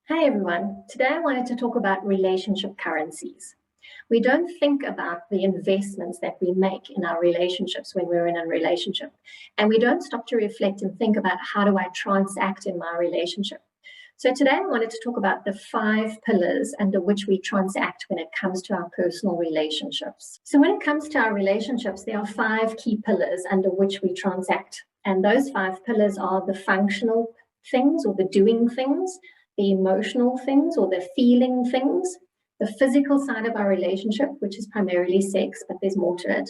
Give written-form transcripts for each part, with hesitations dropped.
Hi everyone. Today I wanted to talk about relationship currencies. We don't think about the investments that we make in our relationships when we're in a relationship. And we don't stop to reflect and think about how do I transact in my relationship. So today I wanted to talk about the 5 pillars under which we transact when it comes to our personal relationships. So when it comes to our relationships, there are 5 key pillars under which we transact. And those 5 pillars are the functional things or the doing things, the emotional things or the feeling things, the physical side of our relationship, which is primarily sex, but there's more to it.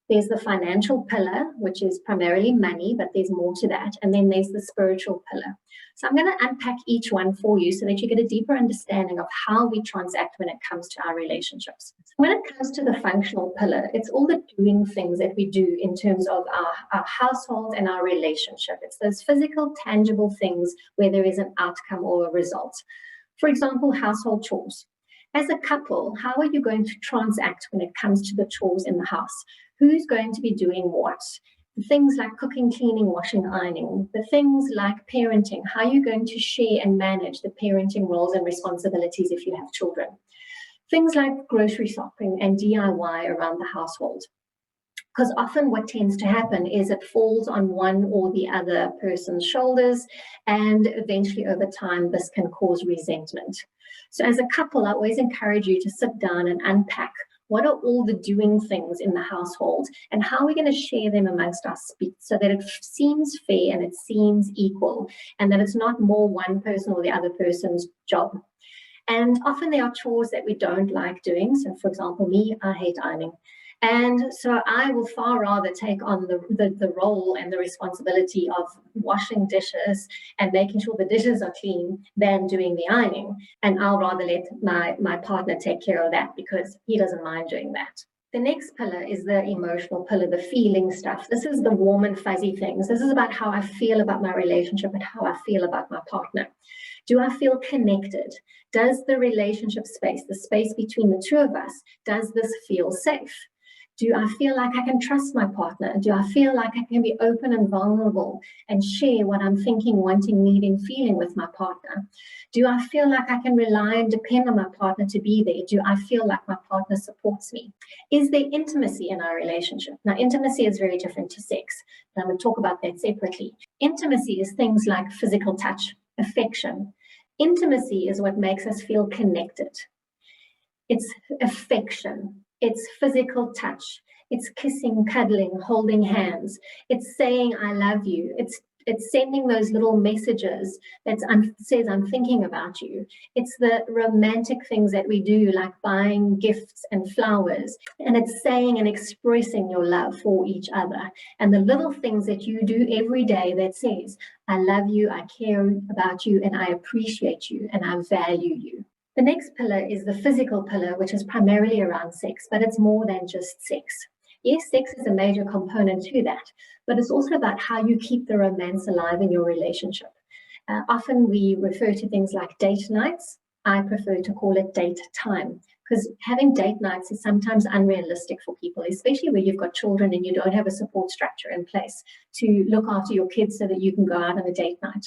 There's the financial pillar, which is primarily money, but there's more to that. And then there's the spiritual pillar. So I'm going to unpack each one for you so that you get a deeper understanding of how we transact when it comes to our relationships. When it comes to the functional pillar, it's all the doing things that we do in terms of our household and our relationship. It's those physical, tangible things where there is an outcome or a result. For example, household chores. As a couple, how are you going to transact when it comes to the chores in the house? Who's going to be doing what? The things like cooking, cleaning, washing, ironing, the things like parenting, how are you going to share and manage the parenting roles and responsibilities if you have children? Things like grocery shopping and DIY around the household. Because often what tends to happen is it falls on one or the other person's shoulders, and eventually over time this can cause resentment. So as a couple, I always encourage you to sit down and unpack what are all the doing things in the household and how are we going to share them amongst us so that it seems fair and it seems equal and that it's not more one person or the other person's job. And often there are chores that we don't like doing. So for example, me, I hate ironing. And so I will far rather take on the role and the responsibility of washing dishes and making sure the dishes are clean than doing the ironing. And I'll rather let my partner take care of that because he doesn't mind doing that. The next pillar is the emotional pillar, the feeling stuff. This is the warm and fuzzy things. This is about how I feel about my relationship and how I feel about my partner. Do I feel connected? Does the relationship space, the space between the two of us, does this feel safe? Do I feel like I can trust my partner? Do I feel like I can be open and vulnerable and share what I'm thinking, wanting, needing, feeling with my partner? Do I feel like I can rely and depend on my partner to be there? Do I feel like my partner supports me? Is there intimacy in our relationship? Now, intimacy is very different to sex, and I'm going to talk about that separately. Intimacy is things like physical touch, affection. Intimacy is what makes us feel connected. It's affection. It's physical touch. It's kissing, cuddling, holding hands. It's saying, I love you. It's sending those little messages that says, I'm thinking about you. It's the romantic things that we do, like buying gifts and flowers. And it's saying and expressing your love for each other. And the little things that you do every day that says, I love you, I care about you, and I appreciate you, and I value you. The next pillar is the physical pillar, which is primarily around sex, but it's more than just sex. Yes, sex is a major component to that, but it's also about how you keep the romance alive in your relationship. Often we refer to things like date nights. I prefer to call it date time, because having date nights is sometimes unrealistic for people, especially where you've got children and you don't have a support structure in place to look after your kids so that you can go out on a date night.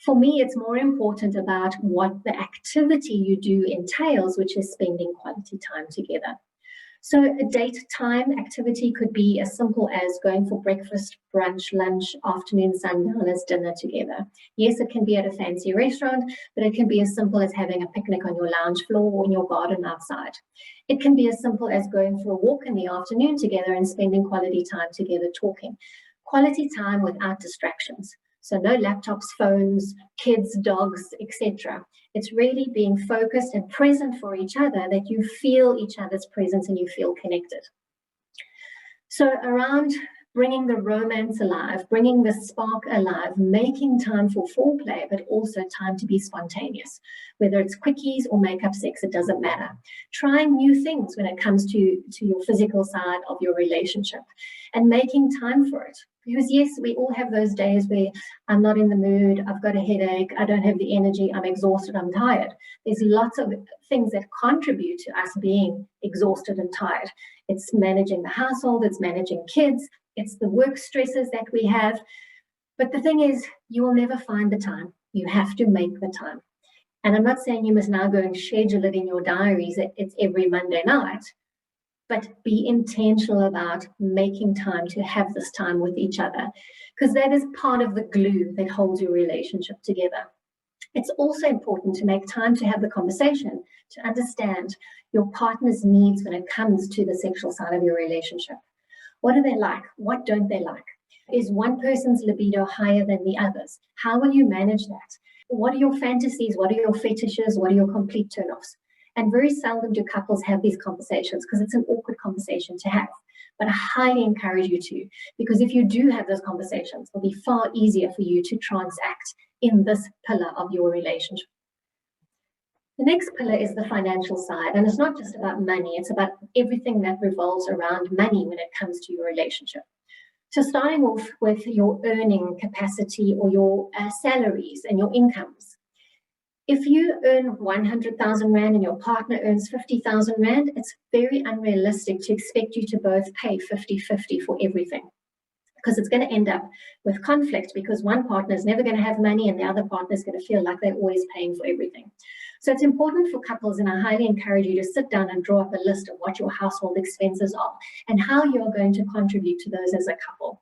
For me, it's more important about what the activity you do entails, which is spending quality time together. So a date time activity could be as simple as going for breakfast, brunch, lunch, afternoon, sundown as dinner together. Yes, it can be at a fancy restaurant, but it can be as simple as having a picnic on your lounge floor or in your garden outside. It can be as simple as going for a walk in the afternoon together and spending quality time together talking. Quality time without distractions. So no laptops, phones, kids, dogs, etc. It's really being focused and present for each other, that you feel each other's presence and you feel connected. So around bringing the romance alive, bringing the spark alive, making time for foreplay, but also time to be spontaneous. Whether it's quickies or makeup sex, it doesn't matter. Trying new things when it comes to your physical side of your relationship and making time for it. Because yes, we all have those days where I'm not in the mood, I've got a headache, I don't have the energy, I'm exhausted, I'm tired. There's lots of things that contribute to us being exhausted and tired. It's managing the household, it's managing kids, it's the work stresses that we have. But the thing is, you will never find the time. You have to make the time. And I'm not saying you must now go and schedule it in your diaries, it's every Monday night, but be intentional about making time to have this time with each other, because that is part of the glue that holds your relationship together. It's also important to make time to have the conversation, to understand your partner's needs when it comes to the sexual side of your relationship. What do they like? What don't they like? Is one person's libido higher than the others? How will you manage that? What are your fantasies? What are your fetishes? What are your complete turn-offs? And very seldom do couples have these conversations because it's an awkward conversation to have. But I highly encourage you to, because if you do have those conversations, it'll be far easier for you to transact in this pillar of your relationship. The next pillar is the financial side, and it's not just about money, it's about everything that revolves around money when it comes to your relationship. So starting off with your earning capacity or your salaries and your incomes. If you earn 100,000 Rand and your partner earns 50,000 Rand, it's very unrealistic to expect you to both pay 50-50 for everything, because it's going to end up with conflict, because one partner is never going to have money and the other partner is going to feel like they're always paying for everything. So it's important for couples, and I highly encourage you to sit down and draw up a list of what your household expenses are and how you're going to contribute to those as a couple.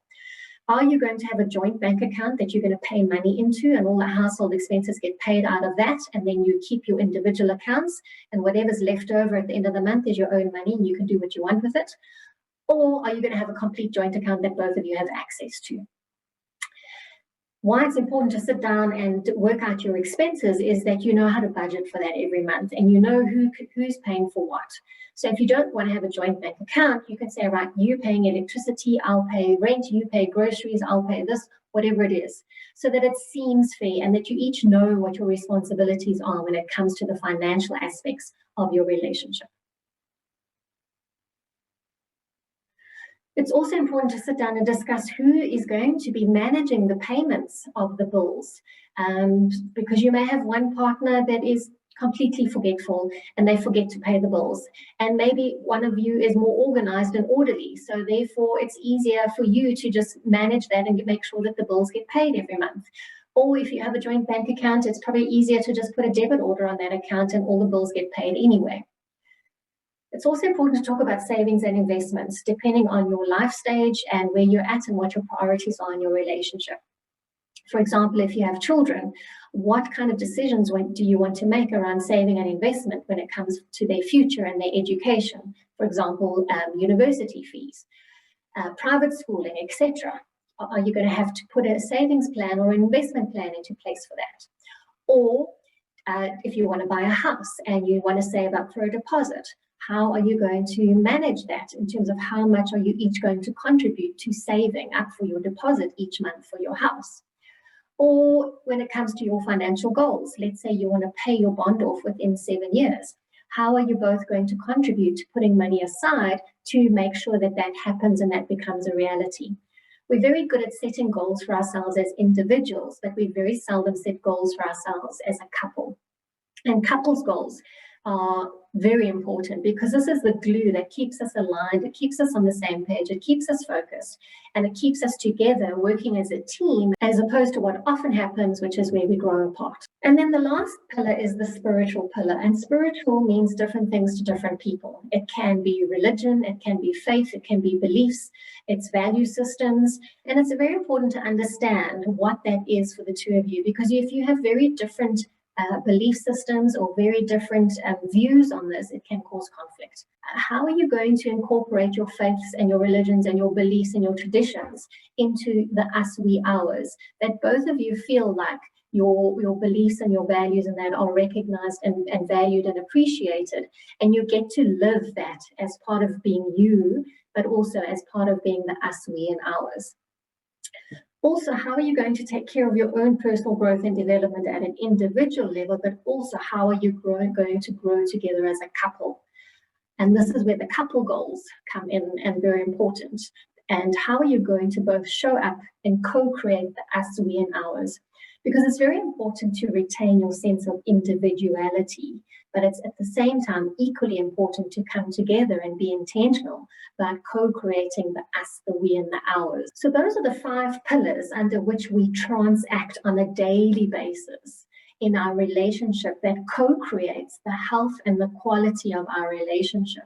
Are you going to have a joint bank account that you're going to pay money into and all the household expenses get paid out of that, and then you keep your individual accounts and whatever's left over at the end of the month is your own money and you can do what you want with it? Or are you going to have a complete joint account that both of you have access to? Why it's important to sit down and work out your expenses is that you know how to budget for that every month and you know who's paying for what. So if you don't want to have a joint bank account, you can say, right, you're paying electricity, I'll pay rent, you pay groceries, I'll pay this, whatever it is, so that it seems fair and that you each know what your responsibilities are when it comes to the financial aspects of your relationship. It's also important to sit down and discuss who is going to be managing the payments of the bills, because you may have one partner that is completely forgetful and they forget to pay the bills. And maybe one of you is more organized and orderly. So therefore, it's easier for you to just manage that and make sure that the bills get paid every month. Or if you have a joint bank account, it's probably easier to just put a debit order on that account and all the bills get paid anyway. It's also important to talk about savings and investments, depending on your life stage and where you're at and what your priorities are in your relationship. For example, if you have children, what kind of decisions do you want to make around saving and investment when it comes to their future and their education? For example, university fees, private schooling, etc. Are you going to have to put a savings plan or an investment plan into place for that? Or if you want to buy a house and you want to save up for a deposit, how are you going to manage that in terms of how much are you each going to contribute to saving up for your deposit each month for your house? Or when it comes to your financial goals, let's say you want to pay your bond off within 7 years. How are you both going to contribute to putting money aside to make sure that that happens and that becomes a reality? We're very good at setting goals for ourselves as individuals, but we very seldom set goals for ourselves as a couple. And couples goals are very important because this is the glue that keeps us aligned, it keeps us on the same page, it keeps us focused, and it keeps us together working as a team, as opposed to what often happens, which is where we grow apart. And then the last pillar is the spiritual pillar, and spiritual means different things to different people. It can be religion, it can be faith, it can be beliefs, it's value systems, and it's very important to understand what that is for the two of you, because if you have very different belief systems or very different views on this, it can cause conflict. How are you going to incorporate your faiths and your religions and your beliefs and your traditions into the us, we, ours, that both of you feel like your beliefs and your values and that are recognized and valued and appreciated, and you get to live that as part of being you, but also as part of being the us, we, and ours? Also, how are you going to take care of your own personal growth and development at an individual level, but also how are you going to grow together as a couple? And this is where the couple goals come in and very important. And how are you going to both show up and co-create the us, we, and ours? Because it's very important to retain your sense of individuality, but it's at the same time equally important to come together and be intentional about co-creating the us, the we, and the ours. So those are the 5 pillars under which we transact on a daily basis in our relationship that co-creates the health and the quality of our relationship.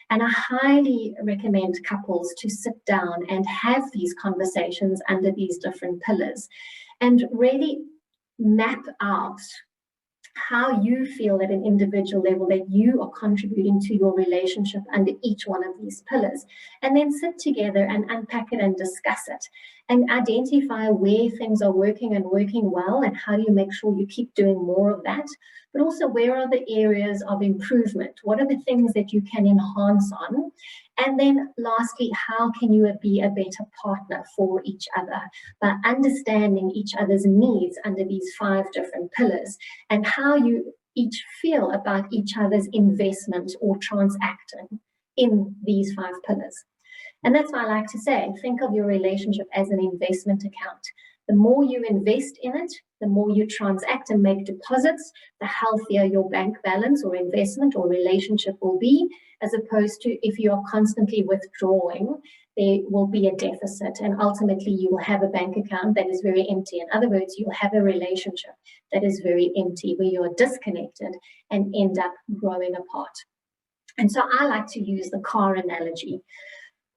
And I highly recommend couples to sit down and have these conversations under these different pillars and really map out how you feel at an individual level that you are contributing to your relationship under each one of these pillars, and then sit together and unpack it and discuss it and identify where things are working and working well, and how do you make sure you keep doing more of that, but also where are the areas of improvement, what are the things that you can enhance on, and then lastly, how can you be a better partner for each other by understanding each other's needs under these 5 different pillars, and how you each feel about each other's investment or transacting in these 5 pillars. And that's why I like to say, think of your relationship as an investment account. The more you invest in it, the more you transact and make deposits, the healthier your bank balance or investment or relationship will be, as opposed to if you are constantly withdrawing, there will be a deficit, and ultimately you will have a bank account that is very empty. In other words, you'll have a relationship that is very empty, where you're disconnected and end up growing apart. And so I like to use the car analogy.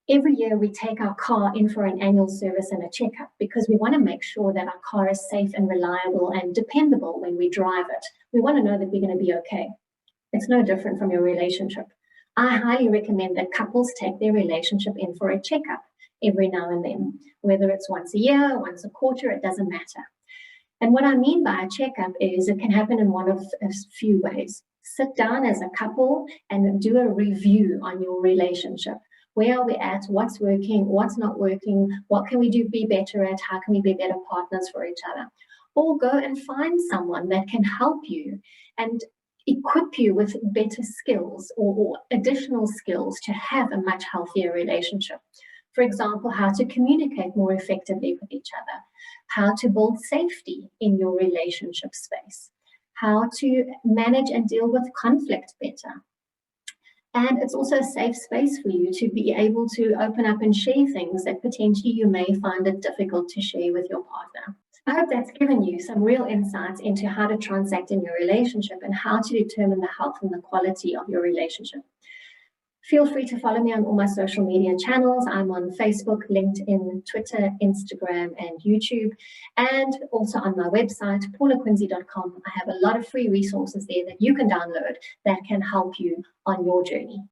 Every year we take our car in for an annual service and a checkup because we want to make sure that our car is safe and reliable and dependable when we drive it. We want to know that we're going to be okay. It's no different from your relationship. I highly recommend that couples take their relationship in for a checkup every now and then, whether it's once a year, once a quarter, it doesn't matter. And what I mean by a checkup is it can happen in one of a few ways. Sit down as a couple and do a review on your relationship. Where are we at? What's working? What's not working? What can we be better at? How can we be better partners for each other? Or go and find someone that can help you and equip you with better skills or additional skills to have a much healthier relationship. For example, how to communicate more effectively with each other, how to build safety in your relationship space, how to manage and deal with conflict better. And it's also a safe space for you to be able to open up and share things that potentially you may find it difficult to share with your partner. I hope that's given you some real insights into how to transact in your relationship and how to determine the health and the quality of your relationship. Feel free to follow me on all my social media channels. I'm on Facebook, LinkedIn, Twitter, Instagram, and YouTube, and also on my website, paulaquincy.com. I have a lot of free resources there that you can download that can help you on your journey.